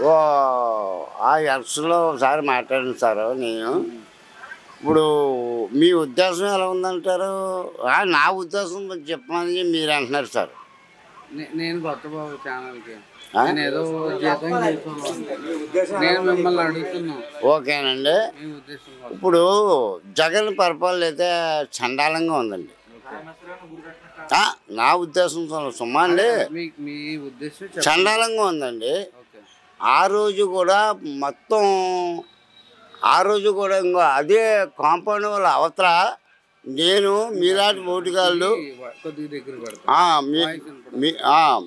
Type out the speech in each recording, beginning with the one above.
ఓ ఆ ఎలక్షన్లో ఒకసారి మాట్లాడాను సార్ నేను. ఇప్పుడు మీ ఉద్దేశం ఎలా ఉందంటారు? నా ఉద్దేశం చెప్పమని మీరు అంటున్నారు సార్. నేను కొత్త బాబు ఛానల్కి, నేను ఏదో జీతం నేను మిమ్మల్ని అడుగుతున్నాను. ఓకేనండి. ఇప్పుడు జగన్ పరిపాలన అయితే చండాలంగా ఉందండి. నా ఉద్దేశం సుమా అండి, మీ ఉద్దేశం చండాలంగా ఉందండి. ఆ రోజు కూడా మొత్తం ఇంకో అదే కాంపౌండ్ వాళ్ళ అవతల నేను మీలాంటి ఓటుగాళ్ళు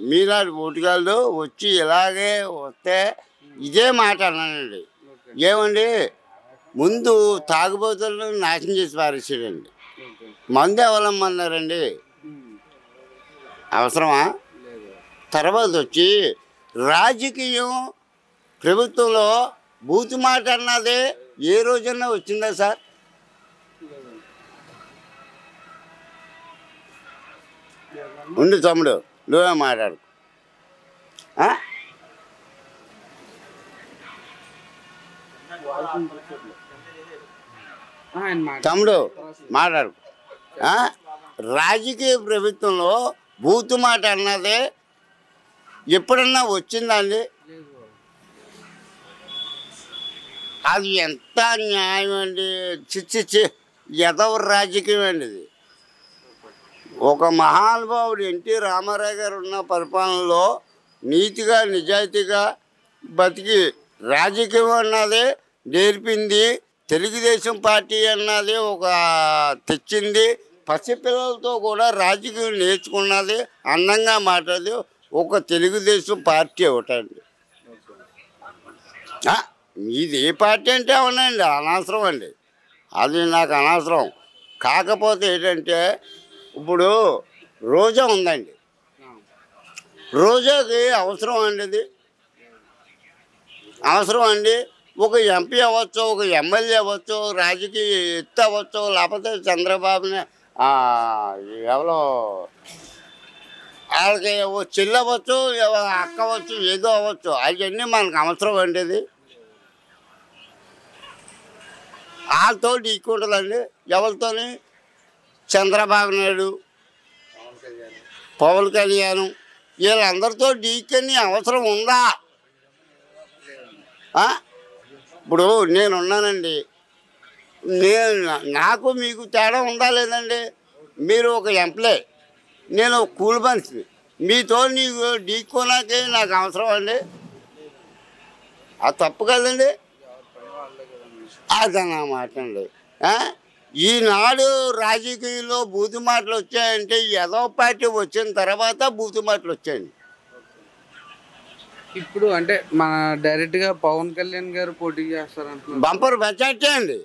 మీలాంటి ఓటుగాళ్ళు వచ్చి ఇలాగే వస్తే ఇదే మాట అన్నానండి. ఏమండి, ముందు తాగుబోతులను నాశనం చేసి పారేసాడండి. మందు ఎవరమ్మన్నారండి? అవసరమా? తర్వాత వచ్చి రాజకీయం ప్రభుత్వంలో బూతు మాట అన్నది ఏ రోజన్నా వచ్చిందా సార్? ఉండు తమ్ముడు, నువ్వే మాట్లాడు. తమ్ముడు మాట్లాడు. రాజకీయ ప్రభుత్వంలో బూతు మాట అన్నది ఎప్పుడన్నా వచ్చిందండి? అది ఎంత న్యాయం అండి! చిచ్చి ఎదవ రాజకీయం అండి ఇది. ఒక మహానుభావుడు ఎన్టీ రామారావు గారు ఉన్న పరిపాలనలో నీతిగా నిజాయితీగా బతికి రాజకీయం అన్నది నేర్పింది, తెలుగుదేశం పార్టీ అన్నది ఒక తెచ్చింది, పసిపిల్లలతో కూడా రాజకీయం నేర్చుకున్నది, అందంగా మాట్లాడేది ఒక తెలుగుదేశం పార్టీ ఒకటండి. ఇది ఏ పార్టీ అంటే అవునండి, అనవసరం అండి, అది నాకు అనవసరం. కాకపోతే ఏంటంటే ఇప్పుడు రోజా ఉందండి, రోజాకి అవసరం అండి, అది అవసరం అండి. ఒక ఎంపీ అవ్వచ్చు, ఒక ఎమ్మెల్యే అవ్వచ్చు, రాజకీయ ఎత్తు అవ్వచ్చు, లేకపోతే చంద్రబాబుని ఎవరో వాళ్ళకి చెల్లి అవ్వచ్చు, అక్క అవ్వచ్చు, ఏదో అవ్వచ్చు, అవన్నీ మనకు అవసరం అండి. అది వాళ్ళతో ఢీకుంటుందండి. ఎవరితోని? చంద్రబాబు నాయుడు, పవన్ కళ్యాణ్, వీళ్ళందరితో ఢీకొని అవసరం ఉందా? ఇప్పుడు నేనున్నానండి, నాకు మీకు తేడా ఉందా లేదండి? మీరు ఒక ఎంప్లాయ్, నేను ఒక కూలి మనిషిని, మీతో నీకు ఢీకోనాకే నాకు అవసరం అండి? అది తప్పు కదండి. అదన్నమాట అండి. ఈనాడు రాజకీయంలో బూతు మాటలు వచ్చాయంటే ఏదో పార్టీ వచ్చిన తర్వాత బూతు మాటలు వచ్చాయండి. ఇప్పుడు అంటే మన డైరెక్ట్గా పవన్ కళ్యాణ్ గారు పోటీ చేస్తారంటున్నారు. బంపర్ మెజార్టీ అండి.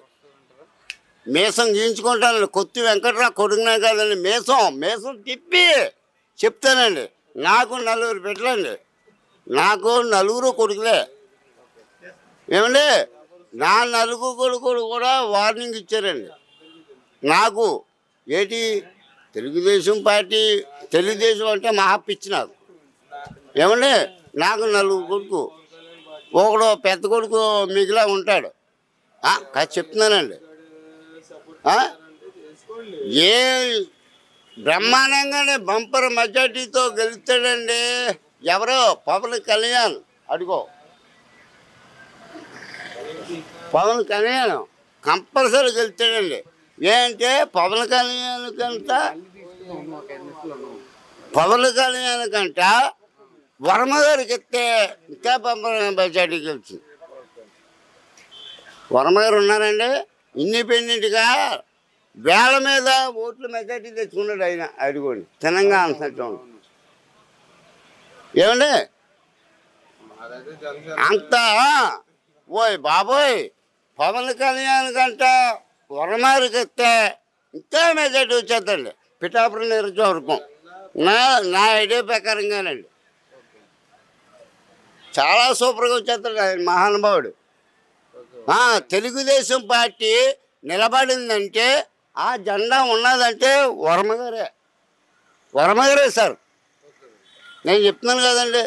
మీసం గీయించుకుంటానండి, కొత్త వెంకట్రావు కొడుకునే కాదండి, మీసం తిప్పి చెప్తానండి. నాకు 4 బిడ్డలండి, నాకు 4 కొడుకులే. ఏమండి, నా 4 కొడుకులు కూడా వార్నింగ్ ఇచ్చారండి నాకు. ఏంటి, తెలుగుదేశం పార్టీ, తెలుగుదేశం అంటే మహా పిచ్చి నాకు. ఏమండి, నాకు 4 కొడుకు, ఒకడు పెద్ద కొడుకు మిగిలా ఉంటాడు. చెప్తున్నానండి, ఏ బ్రహ్మాండంగానే బంపర్ మెజార్టీతో గెలుస్తాడండి. ఎవరో పవన్ కళ్యాణ్, అడుగో పవన్ కళ్యాణ్ కంపల్సరీ గెలుస్తాడండి. ఏంటంటే పవన్ కళ్యాణ్ కంట వర్మ గారికి ఇస్తే ఇంకా బంపర్ మెజార్టీకి వచ్చింది. వర్మ గారు ఉన్నారండి, ఇండిపెండెంట్గా వేల మీద ఓట్ల మెజార్టీ తెచ్చుకున్నాడు ఆయన. అడిగోండి, తెలంగాణ సత్యం. ఏమండి, అంతా ఓయ్ బాబోయ్, పవన్ కళ్యాణ్ కంట వర్మగారికి ఇస్తే ఇంకా మెజార్టీ వచ్చేద్దండి పిఠాపురం నియోజకవర్గం. నా ఐడియా ప్రకారంగానండి చాలా సూపర్గా వచ్చేస్తాడు ఆయన మహానుభావుడు. తెలుగుదేశం పార్టీ నిలబడిందంటే, ఆ జెండా ఉన్నదంటే వర్మగారే సార్. నేను చెప్తున్నాను కదండి.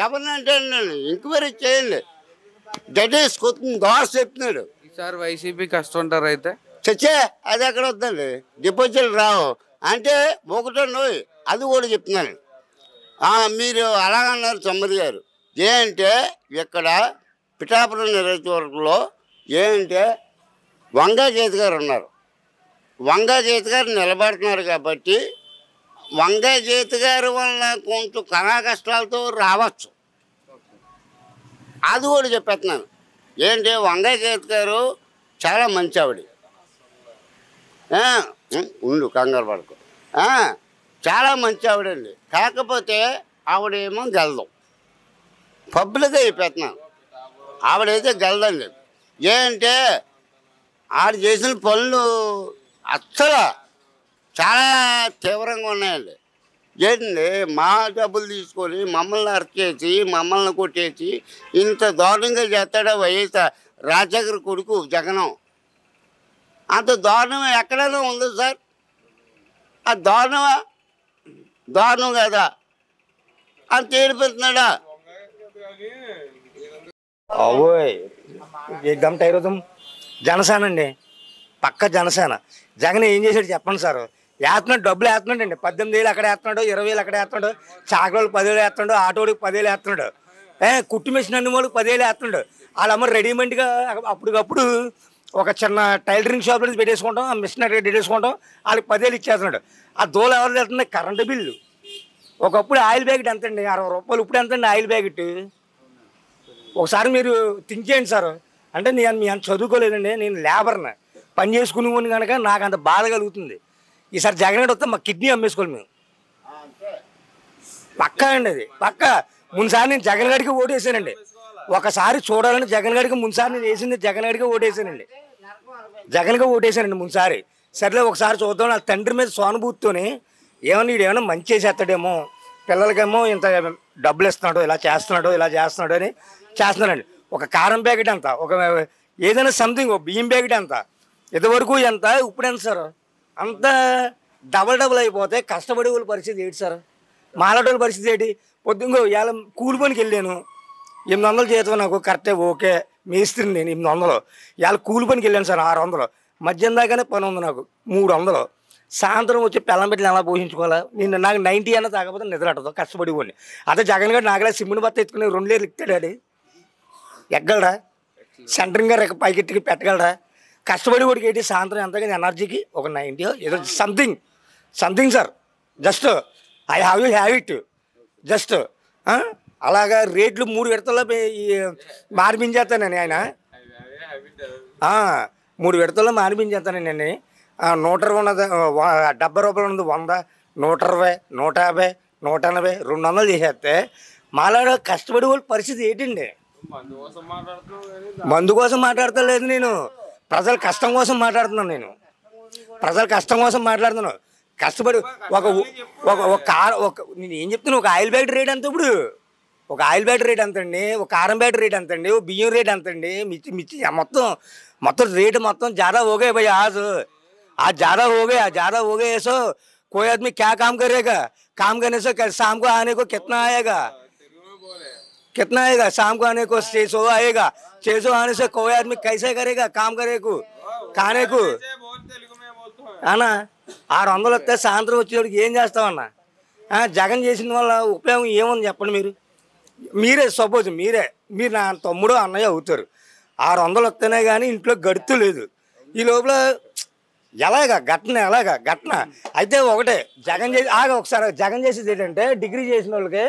ఎవరినంటే ఎంక్వైరీ చేయండి. దట్ ఈస్ దోష చెప్తున్నాడు. ఈసారి వైసీపీ కష్టం ఉంటారు అయితే. చచ్చే అది ఎక్కడ వద్దండి, డిపాజిట్లు రావు అంటే ఒకటో అది కూడా చెప్తున్నాను. మీరు అలాగన్నారు సమ్మతి గారు. ఏంటంటే ఇక్కడ పిఠాపురం నియోజకవర్గంలో ఏంటంటే వంగాచేతి గారు ఉన్నారు. వంగాచేతి గారు నిలబడుతున్నారు కాబట్టి వంగాచేతి గారి వల్ల కొంచెం కళా కష్టాలతో రావచ్చు. అది కూడా చెప్పేస్తున్నాను. ఏంటి వంగాచేతి గారు చాలా మంచి ఆవిడ. ఉండు కంగారు పడుకో. చాలా మంచి ఆవిడండి. కాకపోతే ఆవిడేమో గెలదాం, పబ్లిక్గా చెప్పేస్తున్నాను. ఆవిడైతే గెలదండి. ఏంటంటే ఆవిడ చేసిన పనులు అస్సలు చాలా తీవ్రంగా ఉన్నాయండి. ఏంటండి మా డబ్బులు తీసుకొని మమ్మల్ని అరెస్ట్ చేసి మమ్మల్ని కొట్టేసి ఇంత దారుణంగా చేస్తాడా వైఎస్ఆర్ రాజశేఖర్ కొడుకు జగనం. అంత దారుణం ఎక్కడైనా ఉంది సార్? ఆ దారుణం కదా అంత ఏడిపోతున్నాడా? ఓయ్ ఏకదమ్ టైరోజం జనసేన అండి, పక్క జనసేన. జగన్ ఏం చేశాడు చెప్పండి సార్? వేస్తున్నాడు, డబ్బులు వేస్తున్నాడు అండి. 18,000 అక్కడ వేస్తున్నాడు, 20,000 అక్కడ వేస్తున్నాడు, చాకలోళ్ళకి 10,000 వేస్తున్నాడు, ఆటోడికి 10,000 వేస్తున్నాడు, కుట్టు మిషన్ అన్ని వాళ్ళకి 10,000 వేస్తున్నాడు. వాళ్ళమ్మ రెడీమేడ్గా అప్పటికప్పుడు ఒక చిన్న టైలరింగ్ షాప్ నుంచి పెట్టేసుకుంటాం, ఆ మిషన్ అక్కడ పెట్టేసుకుంటాం, వాళ్ళకి 10,000 ఇచ్చేస్తున్నాడు. ఆ దోలు ఎవరు వెళ్తుంది? Current bill. ఒకప్పుడు ఆయిల్ ప్యాకెట్ ఎంత అండి? 60 రూపాయలు. ఇప్పుడు ఎంత అండి ఆయిల్ ప్యాకెట్? ఒకసారి మీరు థింక్ చేయండి సార్. అంటే నేను మీ అంత చదువుకోలేదండి, నేను లేబర్ని, పని చేసుకుని ఉని కనుక నాకు అంత బాధ కలుగుతుంది. ఈసారి జగన్ వస్తే మా కిడ్నీ అమ్మేసుకోవాలి మేము, పక్కా అండి. అది పక్కా. ముందుసారి నేను జగన్ గడికి ఓటేసానండి. ఒకసారి చూడాలని జగన్ గడికి ముందుసారి నేను వేసింది జగన్ గడికి ఓటేసానండి. జగన్గా ఓటేసానండి ముందుసారి. సరేలే ఒకసారి చూద్దాం. నా తండ్రి మీద సానుభూతితోని ఏమన్నా వీడు ఏమన్నా మంచి చేసేస్తాడేమో, పిల్లలకేమో ఇంత డబ్బులు ఇస్తున్నాడు, ఇలా చేస్తున్నాడు అని చేస్తున్నానండి. ఒక కారం ప్యాకెట్ ఎంత, ఒక ఏదైనా సంథింగ్, ఒక బియ్యం ప్యాకెట్ ఎంత, ఇదివరకు ఎంత, ఇప్పుడు ఎంత సార్? అంత డబల్ అయిపోతే కష్టపడే వాళ్ళ పరిస్థితి ఏంటి సార్? మాలాడోళ్ళ పరిస్థితి ఏంటి? పొద్దుంగో ఇవాళ కూలి పనికి వెళ్ళాను, 800 జీతం నాకు కరెక్టే, ఓకే, మేస్త్రిని నేను 800. ఇవాళ కూలి పనికి వెళ్ళాను సార్ 600. మధ్యాహ్నం దాకానే పని ఉంది నాకు 300. సాయంత్రం వచ్చి పెళ్ళం పెట్టి ఎలా పోషించుకోవాలా? నేను నాకు 90 అన్న తాగకపోతే నిద్ర అట్టదు, కష్టపడి పోండి. అదే జగన్ గారు నాకులా సిమ్మిని బత్త ఎత్తుకుని 2 లీటర్లు ఇస్తాడు, ఎగ్గలరా? సెంటరింగ్ గారు పైకెత్తికి పెట్టగలరా? కష్టపడి వాడికి ఏంటి సాయంత్రం ఎంత కానీ ఎనర్జీకి ఒక 90 ఏదో something sir. Just I have it just. అలాగా రేట్లు 3 విడతల్లో మార్పించేస్తానండి ఆయన. 3 విడతల్లో మార్పించేస్తానండి. 120 ఉన్నది, 70 రూపాయలు ఉన్నది 100, 120, 150, 180, 200 చేసేస్తే మాలాడ కష్టపడి వాళ్ళ పరిస్థితి ఏంటండి? మందు కోసం మాట్లాడతలేదు నేను, ప్రజల కష్టం కోసం మాట్లాడుతున్నాను. కష్టపడి నేను ఏం చెప్తున్నాను? ఒక ఆయిల్ ప్యాకెట్ రేట్ ఎంత ఇప్పుడు? ఒక ఆయిల్ ప్యాకెట్ రేట్ ఎంత అండి? ఒక కారం ప్యాకెట్ రేట్ ఎంత అండి? బియ్యం రేట్ ఎంత అండి? మిర్చి మొత్తం రేటు మొత్తం ज़्यादा हो गए भाई। आज ज़्यादा हो गए ऐसो कोई आदमी क्या काम करेगा? काम करने से शाम को आने को कितना आएगा? शाम को आने को 600 आएगा। 600 आने से कोई आदमी कैसे करेगा काम करे को खाने को? అన్నా 600 వస్తే సాయంత్రం వచ్చేవాడికి ఏం చేస్తామన్నా? జగన్ చేసిన వల్ల ఉపయోగం ఏముంది చెప్పండి? మీరే సపోజ్ మీరు నా తమ్ముడు అన్నయ్య అవుతారు. 600 వస్తేనే కానీ ఇంట్లో గడుతూ లేదు. ఈ లోపల ఎలాగా ఘటన అయితే ఒకటే జగన్ చేసి ఒకసారి జగన్ చేసేది ఏంటంటే, డిగ్రీ చేసిన వాళ్ళకి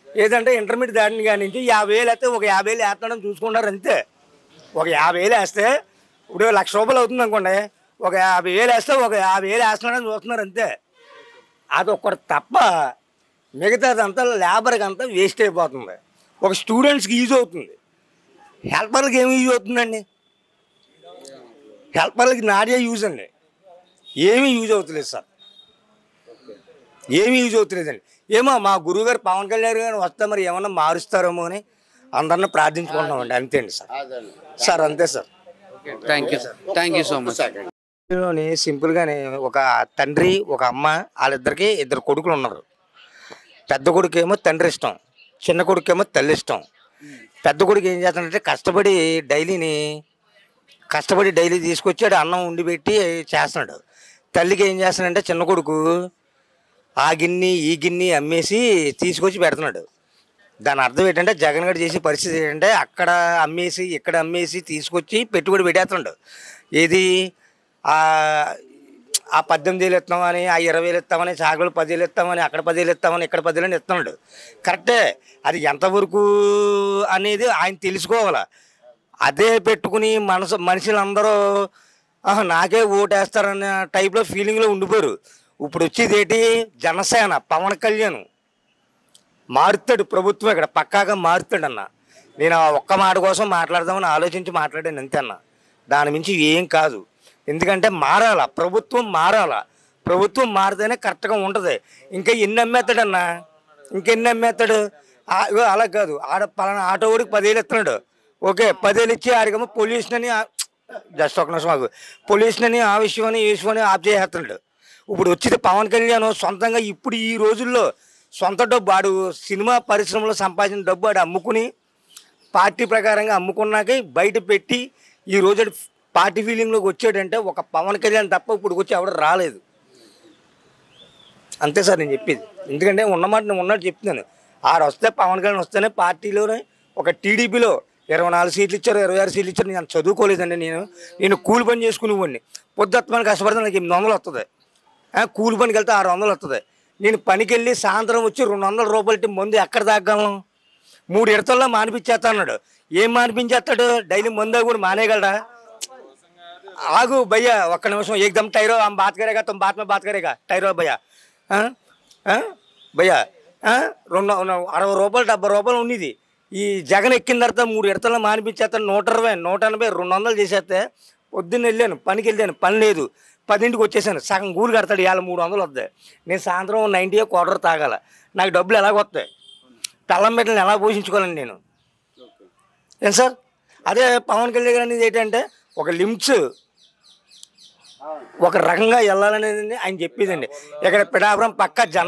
ఏదంటే ఇంటర్మీడియట్ దాటిని కానీ 50,000 అయితే ఒక 50,000 వేస్తాడని చూసుకుంటారు అంతే. ఒక 50,000 వేస్తే ఇప్పుడు 1,00,000 రూపాయలు అవుతుంది అనుకోండి, ఒక 50,000 వేస్తే ఒక 50,000 వేస్తున్నాడని చూస్తున్నారు అంతే. అది ఒక్కటి తప్ప మిగతాదంతా లేబర్కి అంతా వేస్ట్ అయిపోతుంది. ఒక స్టూడెంట్స్కి యూజ్ అవుతుంది, హెల్పర్లకి ఏమి యూజ్ అవుతుందండి? హెల్పర్లకి నాడే యూజ్ అండి, ఏమీ యూజ్ అవుతలేదు సార్, ఏమీ యూజ్ అవుతలేదండి. ఏమో మా గురువుగారు పవన్ కళ్యాణ్ గారు వస్తే మరి ఏమన్నా మారుస్తారేమో అని అందరినీ ప్రార్థించుకుంటున్నామండి. అంతే అండి సార్ అంతే sir. Thank you so much. సింపుల్గానే ఒక తండ్రి ఒక అమ్మ, వాళ్ళిద్దరికి 2 కొడుకులు ఉన్నారు. పెద్ద కొడుకు ఏమో తండ్రి ఇష్టం, చిన్న కొడుకేమో తల్లి ఇష్టం. పెద్ద కొడుకు ఏం చేస్తాడంటే కష్టపడి డైలీ తీసుకొచ్చాడు అన్నం ఉండి పెట్టి చేస్తున్నాడు. తల్లికి ఏం చేస్తున్నాడంటే చిన్న కొడుకు ఆ గిన్ని ఈ గిన్ని అమ్మేసి తీసుకొచ్చి పెడుతున్నాడు. దాని అర్థం ఏంటంటే జగన్ గారు చేసే పరిస్థితి ఏంటంటే అక్కడ అమ్మేసి ఇక్కడ అమ్మేసి తీసుకొచ్చి పెట్టుబడి పెట్టేస్తున్నాడు. ఏది ఆ 18,000 ఇస్తామని, ఆ 20,000 ఇస్తామని, చాకలు 10,000 ఇస్తామని, అక్కడ 10,000 ఇస్తామని, ఇక్కడ 10,000 ఇస్తున్నాడు. కరెక్టే, అది ఎంతవరకు అనేది ఆయన తెలుసుకోవాలి. అదే పెట్టుకుని మనుషులందరూ నాకే ఓటేస్తారన్న టైప్లో ఫీలింగ్లో ఉండిపోయారు. ఇప్పుడు వచ్చేది ఏంటి, జనసేన పవన్ కళ్యాణ్ మారుతాడు, ప్రభుత్వం ఇక్కడ పక్కాగా మారుతాడన్న. నేను ఒక్క మాట కోసం మాట్లాడదామని ఆలోచించి మాట్లాడాను అంతే అన్న, దాని మించి ఏం కాదు. ఎందుకంటే మారాల, ప్రభుత్వం మారాల, ప్రభుత్వం మారితేనే కరెక్ట్గా ఉంటుంది. ఇంకా ఎన్ని అమ్మేస్తాడన్నా, ఇంకెన్ని అమ్మేస్తాడు? అలా కాదు, పలానా ఆటో వాడికి 10,000 ఇస్తున్నాడు, ఓకే 10,000 ఇచ్చి ఆడికేమో పొల్యూషన్ అని, జస్ట్ ఒక నిమిషం మాకు, పొల్యూషన్ అని ఆ విషయం అని ఈ విషయం అని ఆఫ్ చేసేస్తున్నాడు. ఇప్పుడు వచ్చేది పవన్ కళ్యాణ్ సొంతంగా ఇప్పుడు ఈ రోజుల్లో సొంత డబ్బు, ఆడు సినిమా పరిశ్రమలో సంపాదించిన డబ్బు ఆడు అమ్ముకుని పార్టీ ప్రకారంగా అమ్ముకున్నాక బయట పెట్టి ఈ రోజు పార్టీ ఫీలింగ్లోకి వచ్చాడంటే ఒక పవన్ కళ్యాణ్ తప్ప ఇప్పుడు వచ్చి ఎవడ రాలేదు. అంతే సార్ నేను చెప్పేది. ఎందుకంటే ఉన్నమాట నేను ఉన్నట్టు చెప్తున్నాను. ఆడు వస్తే పవన్ కళ్యాణ్ వస్తేనే పార్టీలోనే ఒక టీడీపీలో 24 సీట్లు ఇచ్చారు, 26 సీట్లు ఇచ్చారు. నేను చదువుకోలేదండి, నేను కూలి పని చేసుకునేవాడిని. పొద్దుత్మని కష్టపడితే నాకు 800 వస్తుంది, కూలి పనికి వెళ్తే 600 వస్తుంది. నేను పనికి వెళ్ళి సాయంత్రం వచ్చి 200 రూపాయలు మందు ఎక్కడ తాగలను? 3 ఇడతల్లో మానిపించేస్తా అన్నాడు. ఏం మానిపించేస్తాడు? డైలీ మందు కూడా మానేయగలడా? ఆగు భయ్యా ఒక్క నిమిషం, ఏకదమ్ టైరో हम बात करेगा तुम बात में बात करेगा టైరో భయ్యా భయ్యా 60 రూపాయలు 70 రూపాయలు ఉన్నది. ఈ జగన్ ఎక్కిన తర్వాత 3 ఇడతల్లో మానిపించేస్తాను, 120 180 200 చేసేస్తే పొద్దున్న వెళ్ళాను పనికి వెళ్ళాను, పని లేదు, 10ంటికి వచ్చేసాను, సగం కూలి కడతాడు, ఇవాళ 300 వస్తాయి. నేను సాయంత్రం 90 క్వార్టర్ తాగాల, నాకు డబ్బులు ఎలాగ వస్తాయి? పెళ్ళం బిడ్డలను ఎలా పోషించుకోవాలండి నేను? ఏం సార్? అదే పవన్ కళ్యాణ్ అనేది ఏంటంటే ఒక లిమిట్స్, ఒక రకంగా వెళ్ళాలనేది ఆయన చెప్పేదండి. ఇక్కడ పిఠాపురం పక్క జన